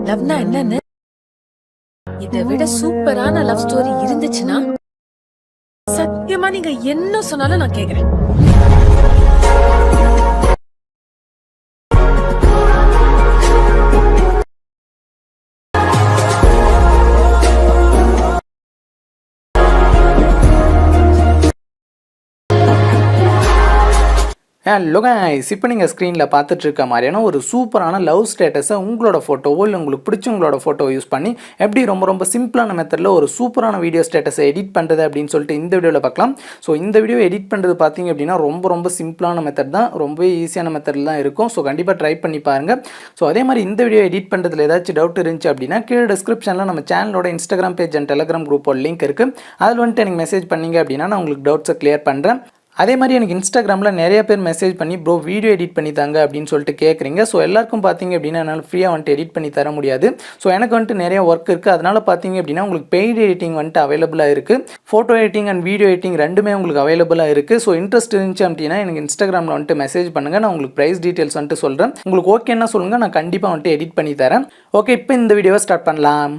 லவ்னா என்னன்னு இதை விட சூப்பரான லவ் ஸ்டோரி இருந்துச்சுன்னா சத்தியமா நீங்க என்ன சொன்னாலும் நான் கேக்குறேன். ஹலோ கைஸ், இப்போ நீங்கள் ஸ்க்ரீனில் பார்த்துட்டு இருக்க மாதிரியான ஒரு சூப்பரான லவ் ஸ்டேட்டஸை உங்களோட ஃபோட்டோவோ இல்லை உங்களுக்கு பிடிச்சவங்களோட ஃபோட்டோ யூஸ் பண்ணி எப்படி ரொம்ப சிம்பிளான மெத்தடில் ஒரு சூப்பரான வீடியோ ஸ்டேட்டஸை எடிட் பண்ணுறது அப்படின்னு சொல்லிட்டு இந்த வீடியோவில் பார்க்கலாம். ஸோ இந்த வீடியோ எடிட் பண்ணுறது பார்த்தீங்க அப்படின்னா ரொம்ப சிம்பிளான மெத்தட் தான், ரொம்பவே ஈஸியான மெத்தடில் தான் இருக்கும். ஸோ கண்டிப்பாக ட்ரை பண்ணி பாருங்கள். ஸோ அதே மாதிரி இந்த வீடியோ எடிட் பண்ணுறதுல ஏதாச்சும் டவுட் இருந்துச்சு அப்படின்னா கீழே டிஸ்கிரிப்ஷனில் நம்ம சேனலோட இன்ஸ்டாகிராம் பேஜ் அண்ட் டெலிகிராம் குரூப்போட லிங்க் இருக்குது. அதில் வந்துட்டு எனக்கு மெசேஜ் பண்ணிங்க அப்படின்னா நான் உங்களுக்கு டவுட்ஸை கிளியர் பண்ணுறேன். அதே மாதிரி எனக்கு இன்ஸ்டாகிராமில் நிறைய பேர் மெசேஜ் பண்ணி ப்ரோ வீடியோ எடிட் பண்ணி தாங்க அப்படின்னு சொல்லிட்டு கேட்குறீங்க. ஸோ எல்லாருக்கும் பார்த்தீங்க அப்படின்னா என்னால் ஃப்ரீயாக வந்துட்டு எடிட் பண்ணி தர முடியாது. ஸோ எனக்கு வந்துட்டு நிறைய ஒர்க் இருக்குது. அதனால் பார்த்தீங்க அப்படின்னா உங்களுக்கு பெய்டு எடிட்டிங் வந்துட்டு அவைலபிளாக இருக்குது. Photo editing and video editing ரெண்டுமே உங்களுக்கு அவைலபிளாக இருக்குது. ஸோ இன்ட்ரெஸ்ட் இருந்துச்சு அப்படின்னா எனக்கு இன்ஸ்டாகிராமில் வந்துட்டு மெசேஜ் பண்ணுங்கள். நான் உங்களுக்கு ப்ரைஸ் டீட்டெயில்ஸ் வந்துட்டு சொல்கிறேன். உங்களுக்கு ஓகேன்னா சொல்லுங்கள், நான் கண்டிப்பாக வந்துட்டு எடிட் பண்ணி தரேன். ஓகே, இப்போ இந்த வீடியோவை ஸ்டார்ட் பண்ணலாம்.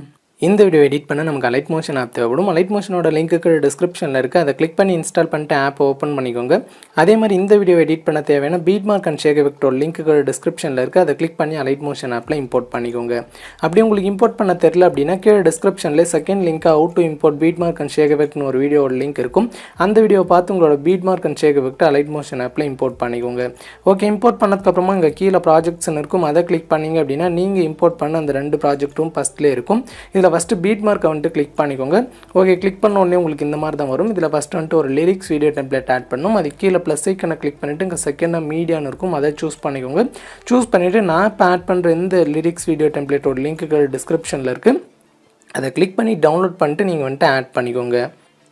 இந்த வீடியோ எடிட் பண்ண நமக்கு அலைட் மோஷன் ஆப் தேவைப்படும். அலைட் மோஷனோட லிங்க்கு டிஸ்கிரிப்ஷனில் இருக்குது. அதை கிளிக் பண்ணி இன்ஸ்டால் பண்ணிட்டு ஆப் ஓப்பன் பண்ணிக்கோங்க. அதே மாதிரி இந்த வீடியோ எடிட் பண்ண தேவையான பீட் மார்க் அண்ட் ஷேக் எஃபெக்ட்டோட லிங்க்கு டிஸ்கிரிப்ஷனில் இருக்குது. அதை கிளிக் பண்ணி அலைட் மோஷன் ஆப்பில் இம்போர்ட் பண்ணிக்கோங்க. அப்படி உங்களுக்கு இம்போர்ட் பண்ண தெரியல அப்படின்னா கீழே டிஸ்கிரிப்ஷனில் செகண்ட் லிங்காக how to import beat mark and shake எஃபெக்ட்னு ஒரு வீடியோட லிங்க் இருக்கும். அந்த வீடியோவை பார்த்து உங்களோட beat mark and shake effect Alight Motion ஆப்பில் இம்போர்ட் பண்ணிக்கோங்க. ஓகே, இம்போர்ட் பண்ணதுக்கப்புறமா இங்கே கீழே ப்ராஜெக்ட்ஸ்னு இருக்கும். அதை கிளிக் பண்ணிங்க அப்படின்னா நீங்கள் இம்போர்ட் பண்ண அந்த ரெண்டு ப்ராஜெக்ட்டும் ஃபஸ்ட்லேயே இருக்கும். இதில் ஃபஸ்ட்டு பீட் மார்க் வந்துட்டு கிளிக் பண்ணிக்கோங்க. ஓகே, கிளிக் பண்ண உடனே உங்களுக்கு இந்த மாதிரி தான் வரும். இதில் ஃபஸ்ட்டு வந்துட்டு ஒரு லிரிக்ஸ் வீடியோ டெம்ப்ளேட் ஆட் பண்ணணும். அது கீழே ப்ளஸ் ஐக்கனை கிளிக் பண்ணிவிட்டு இங்கே செகண்டாக மீடியான்னு இருக்கும். அதை சூஸ் பண்ணிக்கோங்க. சூஸ் பண்ணிவிட்டு நான் இப்போ ஆட் பண்ணுற இந்த லிரிக்ஸ் வீடியோ டெம்ப்ளேட்டோட லிங்க்கு டிஸ்கிரிப்ஷனில் இருக்குது. அதை கிளிக் பண்ணி டவுன்லோட் பண்ணிட்டு நீங்கள் வந்துட்டு ஆட் பண்ணிக்கோங்க.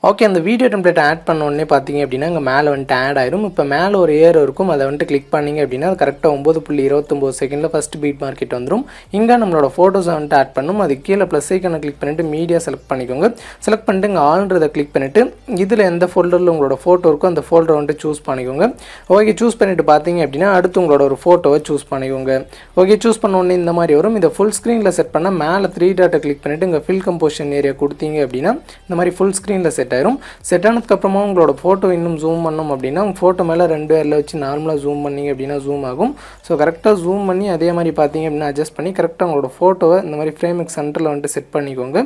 ஓகே, அந்த வீடியோ டெம்ப்ளேட் ஆட் பண்ண உடனே பார்த்தீங்க அப்படின்னா இங்கே மேலே வந்துட்டு ஆட் ஆயிரும். இப்போ மேலே ஒரு ஏரோ இருக்கும். அதை வந்துட்டு கிளிக் பண்ணிங்க அப்படின்னா அது கரெக்டாக 9.29 செகண்டில் ஃபஸ்ட்டு பீட் மார்க்கெட் வந்துடும். இங்கே நம்மளோட ஃபோட்டோஸை வந்துட்டு ஆட் பண்ணணும். அது கீழே ப்ளஸ் ஐக்கனை கிளிக் பண்ணிவிட்டு மீடியா செலக்ட் பண்ணிக்கோங்க. செலக்ட் பண்ணிட்டு இங்கே ஆல்ன்றதை கிளிக் பண்ணிவிட்டு இதில் எந்த ஃபோல்டரில் உங்களோட ஃபோட்டோ இருக்கோ அந்த ஃபோல்டரை வந்துட்டு சூஸ் பண்ணிக்கோங்க. ஓகே, சூஸ் பண்ணிவிட்டு பார்த்தீங்க அப்படின்னா அடுத்து உங்களோட ஒரு ஃபோட்டோவை சூஸ் பண்ணிக்கோங்க. ஓகே, சூஸ் பண்ண உடனே இந்த மாதிரி வரும். இதை ஃபுல் ஸ்க்ரீனில் செட் பண்ணால் மேலே 3 டாட்டை கிளிக் பண்ணிவிட்டு இங்கே ஃபில் கம்போசிஷன் ஏரியா கொடுத்தீங்க அப்படின்னா இந்த மாதிரி ஃபுல் ஸ்க்ரீனில் செட் ஆயிரும். செட் ஆனதுக்கப்புறமா உங்களோட ஃபோட்டோ இன்னும் ஜூம் பண்ணணும் அப்படின்னா உங்கள் ஃபோட்டோ மேலே 2 விரலை வச்சு நார்மலாக ஜூம் பண்ணிங்க அப்படின்னா ஜூம் ஆகும். ஸோ கரெக்டாக ஜூம் பண்ணி அதே மாதிரி பார்த்தீங்க அப்படின்னா அட்ஜஸ்ட் பண்ணி கரெக்டாக உங்களோட ஃபோட்டோவை இந்த மாதிரி ஃப்ரேமுக்கு சென்டரில் வந்துட்டு செட் பண்ணிக்கோங்க.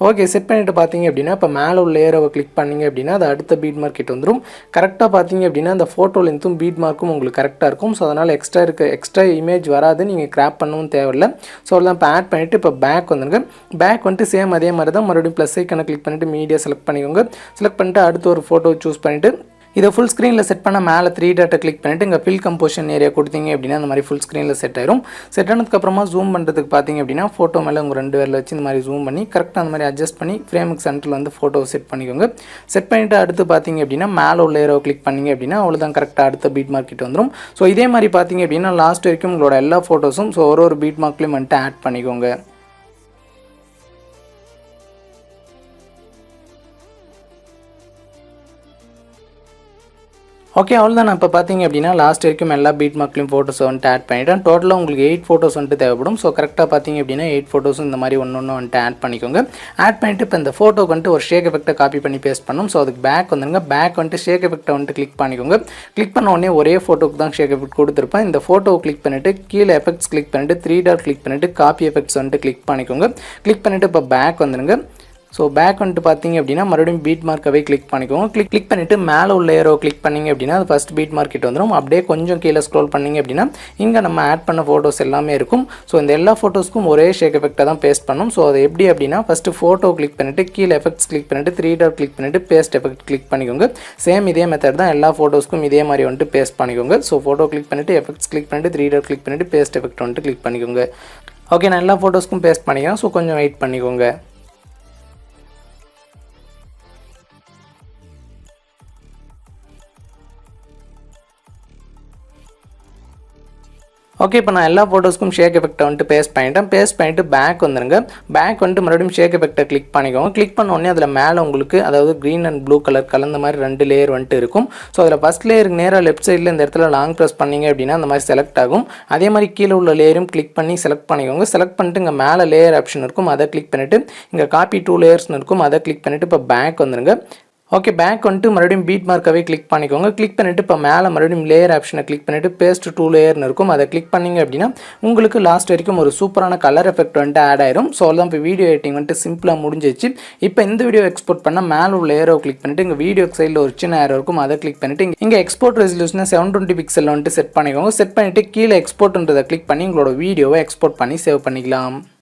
ஓகே, செட் பண்ணிவிட்டு பார்த்தீங்க அப்படின்னா இப்போ மேலே உள்ள ஏரோவை கிளிக் பண்ணிங்க அப்படின்னா அது அடுத்த பீட் மார்க்கெட் வந்துடும். கரெக்டாக பார்த்தீங்க அப்படின்னா அந்த ஃபோட்டோ லென்த்தும் பீட் மார்க்கும் உங்களுக்கு கரெக்டாக இருக்கும். ஸோ அதனால் எக்ஸ்ட்ரா இமேஜ் வராது, நீங்கள் கிராப் பண்ணவும் தேவையில்லை. ஸோ அதெல்லாம் இப்போ ஆட் பண்ணிவிட்டு இப்போ பேக் வந்துருங்க. பேக் வந்துட்டு சேம் அதே மாதிரி தான் மறுபடியும் ப்ளஸ் ஐக்கனை கிளிக் பண்ணிவிட்டு மீடியா செலக்ட் பண்ணிக்கோங்க. செலக்ட் பண்ணிட்டு அடுத்து ஒரு ஃபோட்டோ சூஸ் பண்ணிவிட்டு இதை ஃபுல் ஸ்க்ரீனில் செட் பண்ண மேலே 3 டாட்டை கிளிக் பண்ணிவிட்டு இங்கே ஃபில் கம்போசிஷன் ஏரியா கொடுத்தீங்க அப்படின்னா அந்த மாதிரி ஃபுல் ஸ்க்ரீனில் செட் ஆயிரும். செட் ஆனதுக்கப்புறமா ஜூம் பண்ணுறதுக்கு பார்த்தீங்க அப்படின்னா ஃபோட்டோ மேலே உங்கள் 2 விரலை வச்சு இந்த மாதிரி ஜூம் பண்ணி கரெக்டாக அந்த மாதிரி அட்ஜஸ்ட் பண்ணி ஃப்ரேமுக்கு சென்டரில் வந்து ஃபோட்டோவை செட் பண்ணிக்கோங்க. செட் பண்ணிவிட்டு அடுத்து பார்த்தீங்க அப்படின்னா மேலே உள்ள ஏரோவை கிளிக் பண்ணிங்க அப்படின்னா அவ்வளோதான், கரெக்டாக அடுத்த பீட் மார்க்கெட் வந்துடும். ஸோ இதே மாதிரி பார்த்தீங்க அப்படின்னா லாஸ்ட் வரைக்கும் உங்களோட எல்லா ஃபோட்டோஸும் ஸோ ஒரு பீட் மார்க்லேயும் வந்துட்டு ஆட் பண்ணிக்கோங்க. ஓகே, அவ்வளோதான். இப்போ பார்த்தீங்க அப்படின்னா லாஸ்ட் வரைக்கும் எல்லா பீட் மார்க்லையும் ஃபோட்டோஸ் வந்துட்டு ஆட் பண்ணிவிட்டேன். டோட்டலாக உங்களுக்கு 8 ஃபோட்டோஸ் வந்துட்டு தேவைப்படும். ஸோ கரெக்டாக பார்த்தீங்க அப்படின்னா 8 ஃபோட்டோஸும் இந்த மாதிரி ஒன்று வந்துட்டு ஆட் பண்ணிக்கோங்க. ஆட் பண்ணிவிட்டு இப்போ இந்த ஃபோட்டோக்கு வந்துட்டு ஒரு ஷேக் எஃபெக்ட்டை காப்பி பண்ணி பேஸ்ட் பண்ணணும். ஸோ அதுக்கு பேக் வந்துருங்க. பேக் வந்துட்டு ஷேக் எஃபெக்ட்டை வந்துட்டு கிளிக் பண்ணிக்கோங்க. கிளிக் பண்ண உடனே ஒரே ஃபோட்டோக்கு தான் ஷேக் எஃபெக்ட் கொடுத்துருப்பேன். இந்த ஃபோட்டோவை கிளிக் பண்ணிவிட்டு கீழே எஃபெக்ட்ஸ் கிளிக் பண்ணிவிட்டு 3 டாட் கிளிக் பண்ணிவிட்டு காப்பி எஃபெக்ட்ஸ் வந்துட்டு கிளிக் பண்ணிக்கோங்க. கிளிக் பண்ணிவிட்டு இப்போ பேக் வந்துருங்க. ஸோ பேக் வந்துட்டு பார்த்தீங்க அப்படின்னா மறுபடியும் பீட் மார்க்கவே கிளிக் பண்ணிக்கோங்க. கிளிக் பண்ணிவிட்டு மேலே உள்ள ஏரோ கிளிக் பண்ணிங்க அப்படின்னா அது ஃபஸ்ட் பீட் மார்க்கெட் வந்துடும். அப்படியே கொஞ்சம் கீழே ஸ்க்ரோல் பண்ணிங்க அப்படின்னா இங்கே நம்ம ஆட் பண்ண ஃபோட்டோஸ் எல்லாமே இருக்கும். ஸோ இந்த எல்லா ஃபோட்டோஸ்க்கும் ஒரே ஷேக் எஃபெக்ட்டை தான் பேஸ்ட் பண்ணணும். ஸோ அது எப்படி அப்படின்னா ஃபஸ்ட்டு ஃபோட்டோ கிளிக் பண்ணிவிட்டு கீழே எஃபெக்ட்ஸ் கிளிக் பண்ணிவிட்டு 3 டாட் கிளிக் பண்ணிவிட்டு பேஸ்ட் எஃபெக்ட் கிளிக் பண்ணிக்கோங்க. சேம் இதே மெத்தட் தான் எல்லா ஃபோட்டோஸ்க்கும் இதே மாதிரி வந்துட்டு பேஸ்ட் பண்ணிக்கோங்க. ஸோ ஃபோட்டோ கிளிக் பண்ணிவிட்டு எஃபெக்ட்ஸ் கிளிக் பண்ணிவிட்டு 3 டாட் கிளிக் பண்ணிவிட்டு பேஸ்ட் எஃபெக்ட் வந்துட்டு கிளிக் பண்ணிக்கோங்க. ஓகே, நான் எல்லா ஃபோட்டோஸ்க்கும் பேஸ்ட் பண்ணிக்கிறேன். ஸோ கொஞ்சம் வெயிட் பண்ணிக்கோங்க. ஓகே, இப்போ நான் எல்லா ஃபோட்டோஸ்க்கும் ஷேக் எஃபெக்ட்டை வந்துட்டு பேஸ்ட் பண்ணிட்டேன். பேஸ்ட் பண்ணிட்டு பேக் வந்துருங்க. பேக் வந்துட்டு மறுபடியும் ஷேக் எஃபெக்ட்டை கிளிக் பண்ணிக்கோங்க. கிளிக் பண்ண உடனே அதில் மேலே உங்களுக்கு அதாவது க்ரீன் அண்ட் ப்ளூ கலர் கலந்த மாதிரி 2 லேயர் வந்துட்டு இருக்கும். ஸோ அதில் ஃபஸ்ட் லேயருக்கு நேராக லெஃப்ட் சைடில் இந்த இடத்துல லாங் ப்ரெஸ் பண்ணிங்க அப்படின்னா அந்த மாதிரி செலக்ட் ஆகும். அதே மாதிரி கீழே உள்ள லேயரும் கிளிக் பண்ணி செலக்ட் பண்ணிக்கோங்க. செலக்ட் பண்ணிட்டு இங்கே மேலே லேயர் ஆப்ஷன் இருக்கும், அதை கிளிக் பண்ணிவிட்டு இங்கே காப்பி 2 லேயர்ஸ்னு இருக்கும், அதை கிளிக் பண்ணிவிட்டு இப்போ பேக் வந்துருங்க. ஓகே, பேக் வந்துட்டு மறுபடியும் பீட் மார்க்காகவே கிளிக் பண்ணிக்கோங்க. கிளிக் பண்ணிவிட்டு இப்போ மேலே மறுபடியும் லேயர் ஆப்ஷனை கிளிக் பண்ணிவிட்டு பேஸ்ட் 2 லேயர்னு இருக்கும், அதை கிளிக் பண்ணிங்க அப்படின்னா உங்களுக்கு லாஸ்ட் வரைக்கும் ஒரு சூப்பரான கலர் எஃபெக்ட் வந்துட்டு ஆட் ஆயிரும். ஸோ அதான் இப்போ வீடியோ எடிட்டிங் வந்துட்டு சிம்பிளாக முடிஞ்சிச்சு. இப்போ இந்த வீடியோ எக்ஸ்போர்ட் பண்ணால் மேலே உள்ள ஏரோ கிளிக் பண்ணிவிட்டு இங்கே வீடியோ சைடில் ஒரு சின்ன ஏரோ இருக்கும், அதை கிளிக் பண்ணிவிட்டு இங்கே எக்ஸ்போர்ட் ரெசல்யூஷனை 720 பிக்சலில் வந்துட்டு செட் பண்ணிக்கோங்க. செட் பண்ணிவிட்டு கீழே எக்ஸ்போர்ட்ன்றதை கிளிக் பண்ணி உங்களோட வீடியோவை எக்ஸ்போர்ட் பண்ணி சேவ் பண்ணிக்கலாம்.